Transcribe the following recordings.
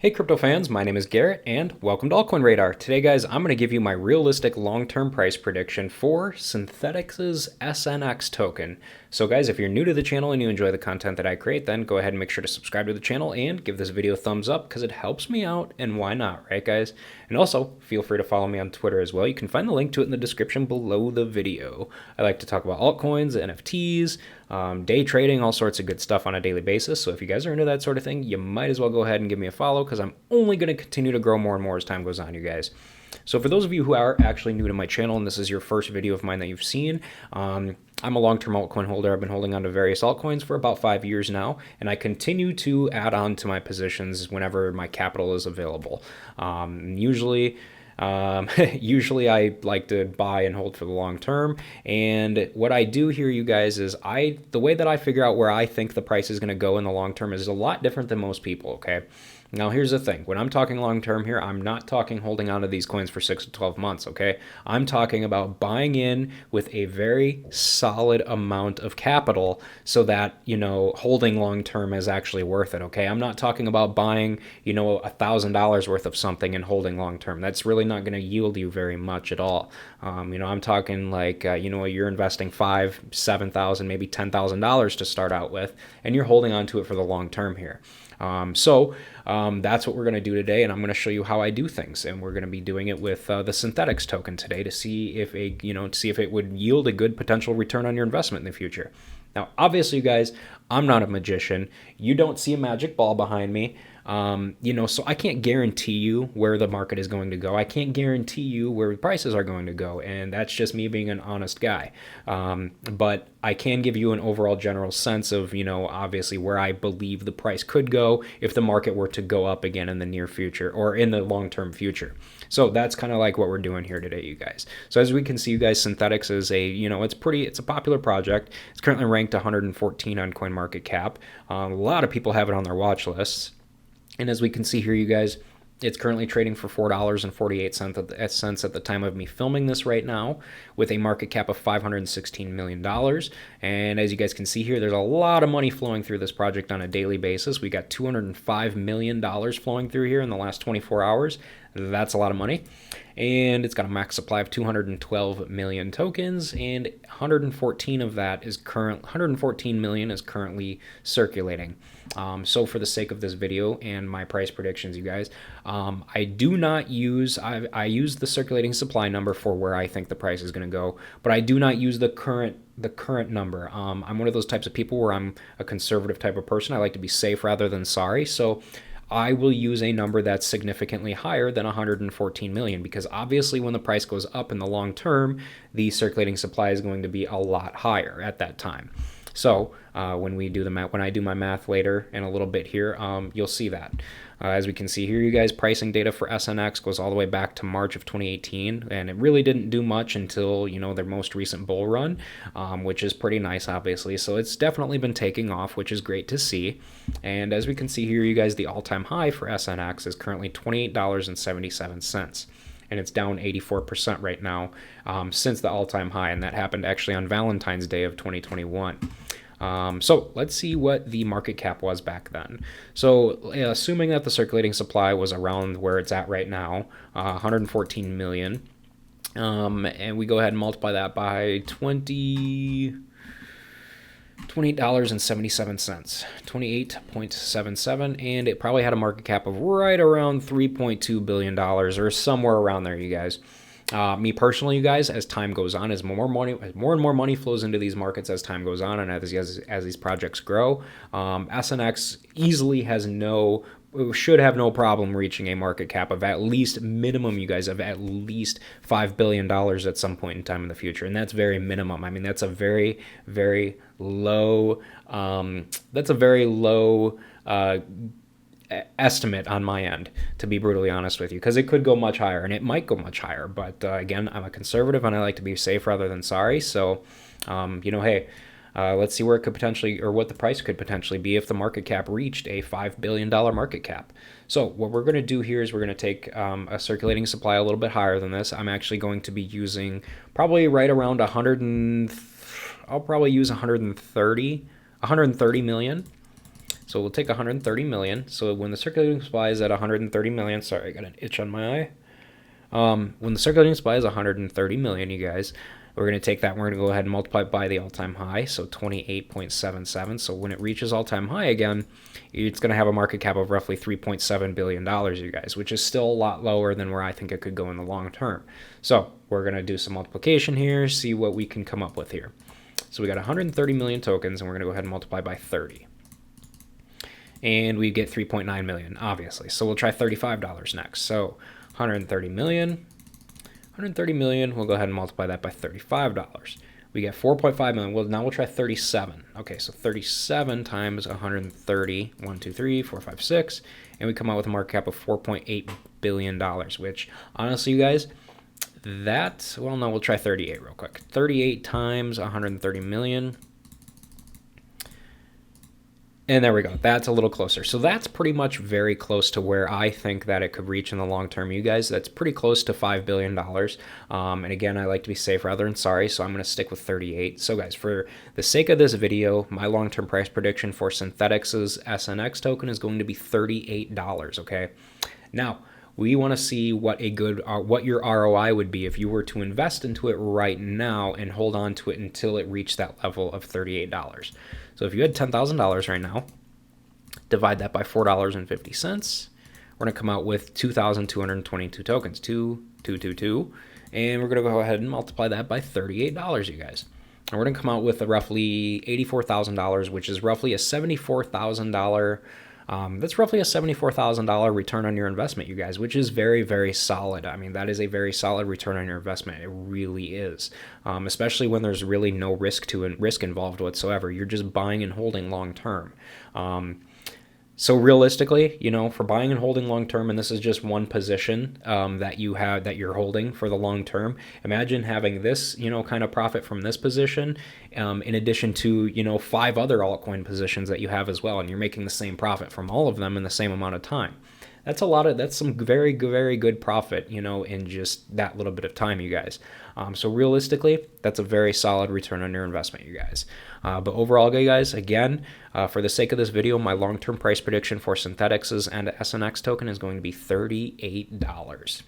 Hey crypto fans, my name is Garrett and welcome to Altcoin Radar. Today guys, I'm going to give you my realistic long-term price prediction for Synthetics' SNX token. So guys, if you're new to the channel and you enjoy the content that I create, then go ahead and make sure to subscribe to the channel and give this video a thumbs up because it helps me out, and why not, right guys? And also, feel free to follow me on Twitter as well. You can find the link to it in the description below the video. I like to talk about altcoins, NFTs, day trading, all sorts of good stuff on a daily basis. So if you guys are into that sort of thing, you might as well go ahead and give me a follow because I'm only going to continue to grow more and more as time goes on, you guys. So for those of you who are actually new to my channel and this is your first video of mine that you've seen, I'm a long-term altcoin holder. I've been holding on to various altcoins for about 5 years now, and I continue to add on to my positions whenever my capital is available. Usually I like to buy and hold for the long term. And what I do here, you guys, is the way that I figure out where I think the price is going to go in the long term is a lot different than most people, okay? Now, here's the thing. When I'm talking long term here, I'm not talking holding on to these coins for 6 to 12 months, okay? I'm talking about buying in with a very solid amount of capital so that, holding long term is actually worth it, okay? I'm not talking about buying, $1,000 worth of something and holding long term. That's really not going to yield you very much at all. I'm talking like, you're investing $5,000, $7,000, maybe $10,000 to start out with, and you're holding on to it for the long term here. That's what we're going to do today, and I'm going to show you how I do things. And we're going to be doing it with the Synthetics token today to see if it would yield a good potential return on your investment in the future. Now, obviously, you guys, I'm not a magician. You don't see a magic ball behind me. So I can't guarantee you where the market is going to go. I can't guarantee you where prices are going to go, and that's just me being an honest guy. But I can give you an overall general sense of, obviously where I believe the price could go if the market were to go up again in the near future or in the long-term future. So that's kind of like what we're doing here today, you guys. So as we can see, you guys, Synthetics is it's a popular project. It's currently ranked 114 on CoinMarketCap. A lot of people have it on their watch lists. And as we can see here, you guys, it's currently trading for $4.48 at the time of me filming this right now, with a market cap of $516 million. And as you guys can see here, there's a lot of money flowing through this project on a daily basis. We got $205 million flowing through here in the last 24 hours. That's a lot of money. And it's got a max supply of 212 million tokens, and 114 million is currently circulating. So for the sake of this video and my price predictions, you guys, I use the circulating supply number for where I think the price is going to go, but I do not use the current number. I'm one of those types of people where I'm a conservative type of person. I like to be safe rather than sorry. So I will use a number that's significantly higher than 114 million, because obviously when the price goes up in the long term, the circulating supply is going to be a lot higher at that time. So when I do my math later in a little bit here, you'll see that. As we can see here, you guys, pricing data for SNX goes all the way back to March of 2018, and it really didn't do much until, their most recent bull run, which is pretty nice, obviously. So it's definitely been taking off, which is great to see. And as we can see here, you guys, the all-time high for SNX is currently $28.77. And it's down 84% right now since the all-time high, and that happened actually on Valentine's Day of 2021. So let's see what the market cap was back then. So assuming that the circulating supply was around where it's at right now, 114 million, and we go ahead and multiply that by $28.77, 28.77, and it probably had a market cap of right around $3.2 billion or somewhere around there, you guys. Me personally, you guys, as time goes on, as more and more money flows into these markets as time goes on, and as these projects grow, SNX easily should have no problem reaching a market cap of at least minimum, you guys, of at least $5 billion at some point in time in the future. And that's very minimum. I mean, that's a very, very low, estimate on my end, to be brutally honest with you, because it could go much higher, and it might go much higher. But again, I'm a conservative and I like to be safe rather than sorry. So, hey, let's see where it could potentially, or what the price could potentially be if the market cap reached a $5 billion market cap. So what we're going to do here is we're going to take a circulating supply a little bit higher than this. I'm actually going to be using probably right around I'll probably use 130 million. So we'll take 130 million. So when the circulating supply is at 130 million, sorry, I got an itch on my eye. When the circulating supply is 130 million, you guys, we're going to take that and we're going to go ahead and multiply it by the all-time high, so 28.77. So when it reaches all-time high again, it's going to have a market cap of roughly $3.7 billion, you guys, which is still a lot lower than where I think it could go in the long term. So we're going to do some multiplication here, see what we can come up with here. So we got 130 million tokens, and we're going to go ahead and multiply by 30. And we get 3.9 million, obviously. So we'll try $35 next. So 130 million. 130 million, we'll go ahead and multiply that by $35. We get 4.5 million. Well, now we'll try 37. Okay, so 37 times 130, 1, 2, 3, 4, 5, 6, and we come out with a market cap of $4.8 billion, which honestly, you guys, well, no, we'll try 38 real quick. 38 times 130 million. And there we go. That's a little closer. So that's pretty much very close to where I think that it could reach in the long term. You guys, that's pretty close to $5 billion. And again, I like to be safe rather than sorry, so I'm going to stick with 38. So guys, for the sake of this video, my long-term price prediction for Synthetics' SNX token is going to be $38, okay? Now, we want to see what your ROI would be if you were to invest into it right now and hold on to it until it reached that level of $38. So if you had $10,000 right now, divide that by $4.50, we're going to come out with 2,222 tokens, 2222, and we're going to go ahead and multiply that by $38, you guys. And we're going to come out with a roughly $84,000, which is roughly a $74,000. That's roughly a $74,000 return on your investment, you guys, which is very, very solid. I mean, that is a very solid return on your investment. It really is, especially when there's really no risk involved whatsoever. You're just buying and holding long term. So realistically, you know, for buying and holding long term, and this is just one position that you're holding for the long term. Imagine having this, you know, kind of profit from this position, in addition to, you know, 5 other altcoin positions that you have as well, and you're making the same profit from all of them in the same amount of time. That's some very, very good profit, you know, in just that little bit of time, you guys. So realistically, that's a very solid return on your investment, you guys. But overall, guys, again, for the sake of this video, my long-term price prediction for Synthetics and SNX token is going to be $38.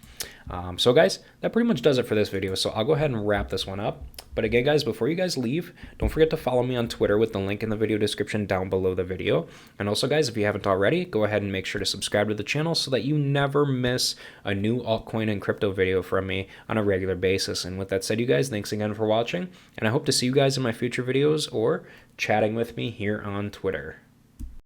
So guys, that pretty much does it for this video. So I'll go ahead and wrap this one up. But again, guys, before you guys leave, don't forget to follow me on Twitter with the link in the video description down below the video. And also, guys, if you haven't already, go ahead and make sure to subscribe to the channel so that you never miss a new altcoin and crypto video from me on a regular basis. And with that said, you guys, thanks again for watching, and I hope to see you guys in my future videos or chatting with me here on Twitter.